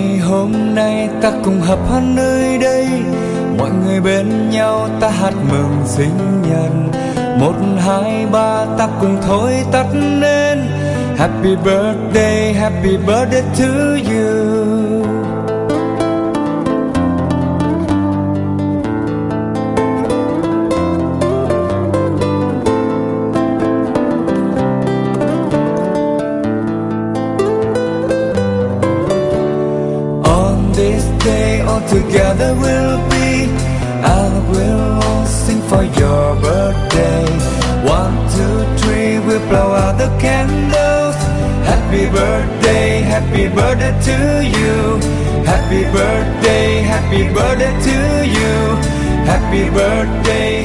ngày hôm nay ta cùng hợp hát nơi đây, mọi người bên nhau ta hát mừng sinh nhật. 1, 2, 3 ta cùng thôi tắt nên Happy birthday to you. This day all together we'll be, and we'll all sing for your birthday. 1, 2, 3 we'll blow out the candles. Happy birthday to you. Happy birthday to you. Happy birthday